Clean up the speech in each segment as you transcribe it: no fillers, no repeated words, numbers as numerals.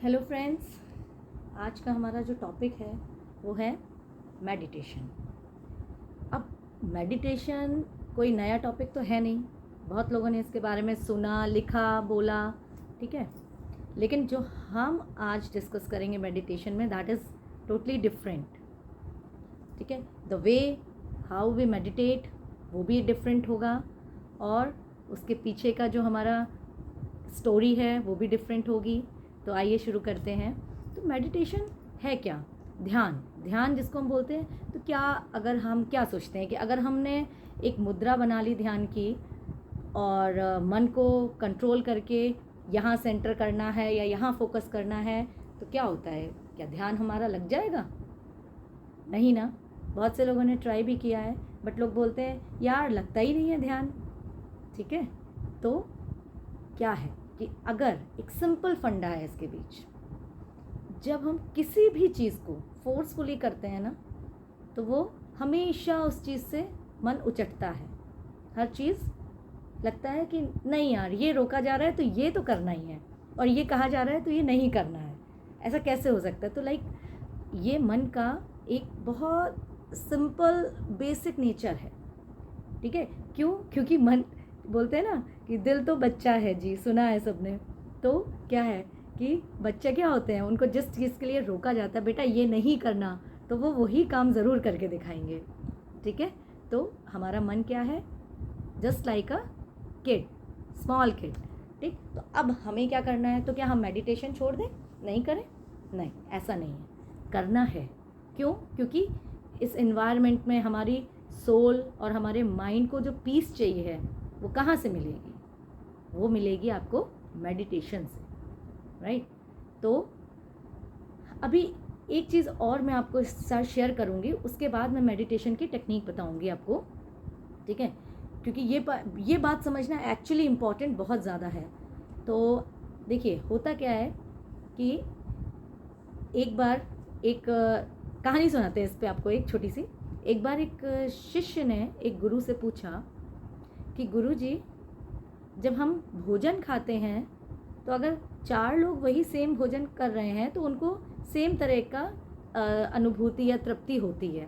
Hello friends, आज का हमारा जो टॉपिक है वो है मेडिटेशन। अब मेडिटेशन कोई नया टॉपिक तो है नहीं, बहुत लोगों ने इसके बारे में सुना, लिखा, बोला, ठीक है। लेकिन जो हम आज डिस्कस करेंगे मेडिटेशन में, दैट इज़ टोटली डिफरेंट, ठीक है। The way how we meditate वो भी डिफरेंट होगा, और उसके पीछे का जो हमारा स्टोरी है वो भी डिफरेंट होगी। तो आइए शुरू करते हैं। तो मेडिटेशन है क्या? ध्यान जिसको हम बोलते हैं। तो क्या, अगर हम क्या सोचते हैं कि अगर हमने एक मुद्रा बना ली ध्यान की, और मन को कंट्रोल करके यहाँ सेंटर करना है या यहाँ फोकस करना है, तो क्या होता है? क्या ध्यान हमारा लग जाएगा? नहीं ना। बहुत से लोगों ने ट्राई भी किया है, बट लोग बोलते हैं यार लगता ही नहीं है ध्यान, ठीक है। तो क्या है कि अगर एक सिंपल फंडा है इसके बीच, जब हम किसी भी चीज़ को फोर्सफुली करते हैं ना, तो वो हमेशा उस चीज़ से मन उचटता है। हर चीज़ लगता है कि नहीं यार, ये रोका जा रहा है तो ये तो करना ही है, और ये कहा जा रहा है तो ये नहीं करना है। ऐसा कैसे हो सकता है? तो ये मन का एक बहुत सिंपल बेसिक नेचर है, ठीक है। क्यों? क्योंकि मन, बोलते हैं ना कि दिल तो बच्चा है जी, सुना है सबने। तो क्या है कि बच्चे क्या होते हैं, उनको जिस चीज़ के लिए रोका जाता है, बेटा ये नहीं करना, तो वो वही काम ज़रूर करके दिखाएंगे, ठीक है। तो हमारा मन क्या है? Just like a kid, small kid, ठीक। तो अब हमें क्या करना है? तो क्या हम मेडिटेशन छोड़ दें, नहीं करें? नहीं, ऐसा नहीं है, करना है। क्यों? क्योंकि इस एनवायरनमेंट में हमारी सोल और हमारे माइंड को जो पीस चाहिए है, वो कहाँ से मिलेगी? वो मिलेगी आपको मेडिटेशन से, राइट। तो अभी एक चीज़ और मैं आपको साथ शेयर करूँगी, उसके बाद मैं मेडिटेशन की टेक्निक बताऊँगी आपको, ठीक है। क्योंकि ये बात समझना एक्चुअली इम्पॉर्टेंट बहुत ज़्यादा है। तो देखिए, होता क्या है कि एक बार एक कहानी सुनाते हैं इस पे आपको, एक छोटी सी। एक बार एक शिष्य ने एक गुरु से पूछा कि गुरुजी, जब हम भोजन खाते हैं तो अगर 4 लोग वही सेम भोजन कर रहे हैं तो उनको सेम तरह का अनुभूति या तृप्ति होती है,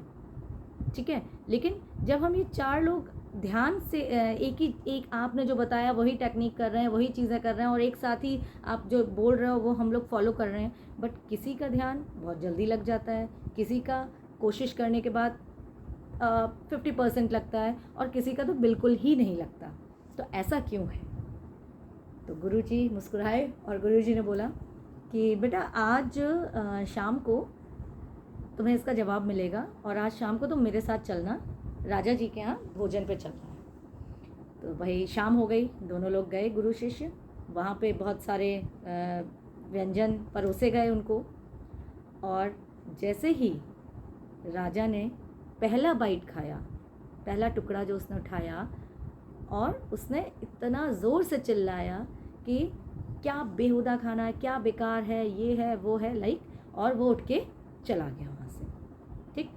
ठीक है। लेकिन जब हम ये 4 लोग ध्यान से एक आपने जो बताया वही टेक्निक कर रहे हैं, वही चीज़ें कर रहे हैं, और एक साथ ही आप जो बोल रहे हो वो हम लोग फॉलो कर रहे हैं, बट किसी का ध्यान बहुत जल्दी लग जाता है, किसी का कोशिश करने के बाद 50% लगता है, और किसी का तो बिल्कुल ही नहीं लगता। तो ऐसा क्यों है? तो गुरुजी मुस्कुराए और गुरुजी ने बोला कि बेटा आज शाम को तुम्हें इसका जवाब मिलेगा, और आज शाम को तुम मेरे साथ चलना, राजा जी के यहाँ भोजन पे चलना है। तो भाई शाम हो गई, दोनों लोग गए गुरु शिष्य, वहाँ पे बहुत सारे व्यंजन परोसे गए उनको, और जैसे ही राजा ने पहला बाइट खाया, पहला टुकड़ा जो उसने उठाया, और उसने इतना ज़ोर से चिल्लाया कि क्या बेहुदा खाना है, क्या बेकार है, ये है वो है, और वो उठ के चला गया वहाँ से, ठीक।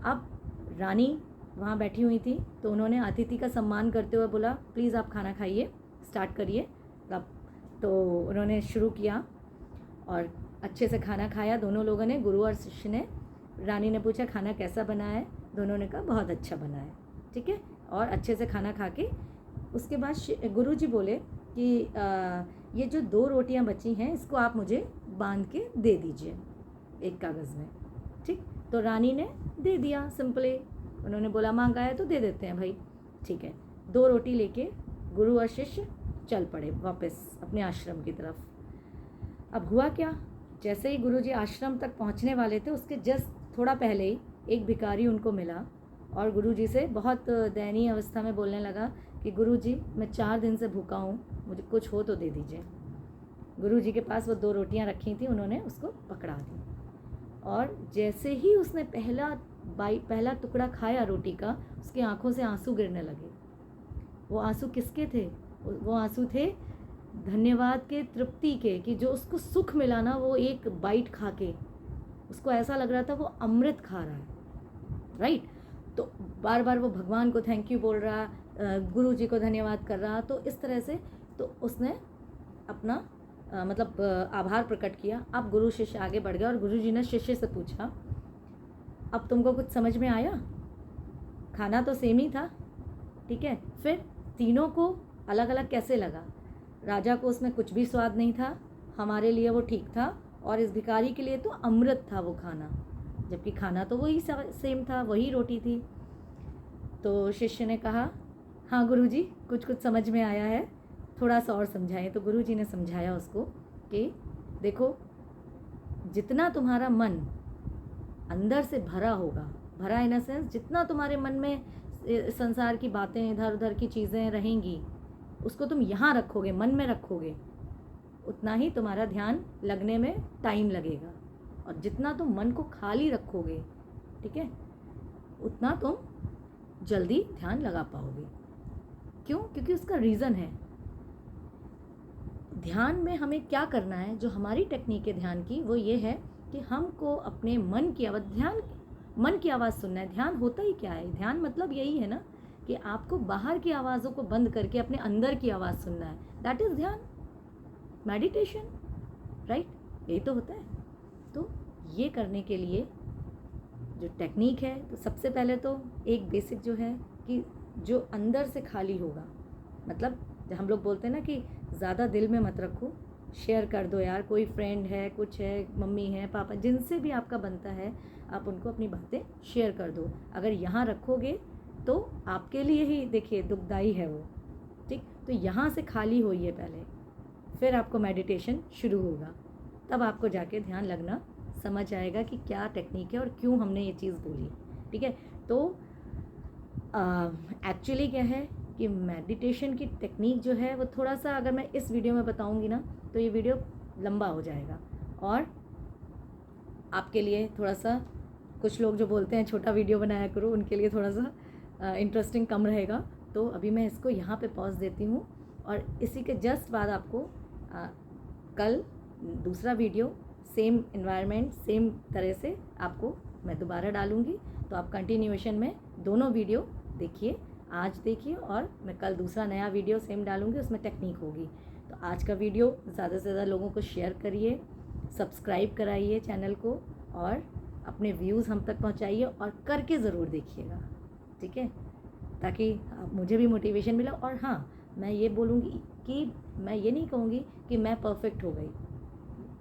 अब रानी वहाँ बैठी हुई थी, तो उन्होंने अतिथि का सम्मान करते हुए बोला प्लीज़ आप खाना खाइए, स्टार्ट करिए। तब तो उन्होंने शुरू किया और अच्छे से खाना खाया दोनों लोगों ने, गुरु और शिष्य ने। रानी ने पूछा खाना कैसा बना है? दोनों ने कहा बहुत अच्छा बना है, ठीक है। और अच्छे से खाना खा के उसके बाद गुरु जी बोले कि ये जो 2 रोटियां बची हैं इसको आप मुझे बांध के दे दीजिए एक कागज़ में, ठीक। तो रानी ने दे दिया सिंपली, उन्होंने बोला मांगा है तो दे देते हैं भाई, ठीक है। 2 रोटी लेके गुरु और शिष्य चल पड़े वापस अपने आश्रम की तरफ। अब हुआ क्या, जैसे ही गुरुजी आश्रम तक पहुंचने वाले थे, उसके जस्ट थोड़ा पहले ही एक भिखारी उनको मिला, और गुरुजी से बहुत दयनीय अवस्था में बोलने लगा कि गुरुजी मैं 4 दिन से भूखा हूँ, मुझे कुछ हो तो दे दीजिए। गुरुजी के पास वो 2 रोटियाँ रखी थी, उन्होंने उसको पकड़ा दी, और जैसे ही उसने पहला टुकड़ा खाया रोटी का, उसकी आंखों से आंसू गिरने लगे। वो आंसू किसके थे? वो आंसू थे धन्यवाद के, तृप्ति के, कि जो उसको सुख मिला ना, वो एक बाइट खा के उसको ऐसा लग रहा था वो अमृत खा रहा है, राइट। तो बार बार वो भगवान को थैंक यू बोल रहा, गुरु जी को धन्यवाद कर रहा। तो इस तरह से तो उसने अपना आभार प्रकट किया। अब गुरु शिष्य आगे बढ़ गया और गुरु जी ने शिष्य से पूछा, अब तुमको कुछ समझ में आया? खाना तो सेम ही था, ठीक है, फिर तीनों को अलग अलग कैसे लगा? राजा को उसमें कुछ भी स्वाद नहीं था, हमारे लिए वो ठीक था, और इस भिखारी के लिए तो अमृत था वो खाना, जबकि खाना तो वही सेम था, वही रोटी थी। तो शिष्य ने कहा, हाँ गुरुजी, कुछ कुछ समझ में आया है, थोड़ा सा और समझाएं। तो गुरुजी ने समझाया उसको कि देखो, जितना तुम्हारा मन अंदर से भरा होगा, भरा इन अ सेंस जितना तुम्हारे मन में संसार की बातें, इधर उधर की चीज़ें रहेंगी, उसको तुम यहाँ रखोगे, मन में रखोगे, उतना ही तुम्हारा ध्यान लगने में टाइम लगेगा। और जितना तुम मन को खाली रखोगे, ठीक है, उतना तुम जल्दी ध्यान लगा पाओगे। क्यों? क्योंकि उसका रीज़न है। ध्यान में हमें क्या करना है, जो हमारी टेक्निक है ध्यान की, वो ये है कि हमको अपने मन की आवाज़ सुनना है। ध्यान होता ही क्या है? ध्यान मतलब यही है ना कि आपको बाहर की आवाज़ों को बंद करके अपने अंदर की आवाज़ सुनना है। दैट इज़ ध्यान, मेडिटेशन, राइट? यही तो होता है। तो ये करने के लिए जो टेक्निक है, तो सबसे पहले तो एक बेसिक जो है कि जो अंदर से खाली होगा, मतलब जब हम लोग बोलते हैं ना कि ज़्यादा दिल में मत रखो, शेयर कर दो यार, कोई फ्रेंड है, कुछ है, मम्मी है, पापा, जिनसे भी आपका बनता है, आप उनको अपनी बातें शेयर कर दो। अगर यहाँ रखोगे तो आपके लिए ही देखिए दुखदाई है वो, ठीक? तो यहाँ से खाली होइए पहले, फिर आपको मेडिटेशन शुरू होगा, तब आपको जाके ध्यान लगना समझ आएगा कि क्या टेक्निक है और क्यों हमने ये चीज़ बोली, ठीक है? तो एक्चुअली क्या है कि मेडिटेशन की टेक्निक जो है वो थोड़ा सा, अगर मैं इस वीडियो में बताऊंगी ना तो ये वीडियो लंबा हो जाएगा, और आपके लिए थोड़ा सा, कुछ लोग जो बोलते हैं छोटा वीडियो बनाया करो, उनके लिए थोड़ा सा इंटरेस्टिंग कम रहेगा। तो अभी मैं इसको यहाँ पे पॉज देती हूँ, और इसी के जस्ट बाद आपको कल दूसरा वीडियो सेम इन्वायरमेंट, सेम तरह से आपको मैं दोबारा डालूँगी। तो आप कंटिन्यूएशन में दोनों वीडियो देखिए, आज देखिए, और मैं कल दूसरा नया वीडियो सेम डालूँगी, उसमें टेक्निक होगी। तो आज का वीडियो ज़्यादा से ज़्यादा लोगों को शेयर करिए, सब्सक्राइब कराइए चैनल को, और अपने व्यूज़ हम तक पहुंचाइए, और करके ज़रूर देखिएगा, ठीक है, ताकि मुझे भी मोटिवेशन मिले। और हाँ, मैं ये बोलूँगी कि मैं ये नहीं कहूँगी कि मैं परफेक्ट हो गई।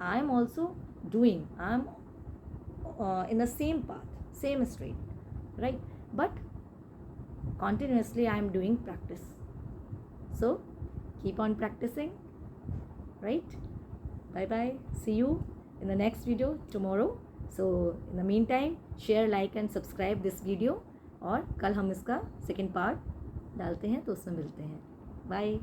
I am also doing, I am in the same path, same street, right? But continuously I am doing practice, so keep on practicing, right? Bye bye, see you in the next video tomorrow. So in the meantime, share, like and subscribe this video, और कल हम इसका second part डालते हैं तो उसमें मिलते हैं। बाय।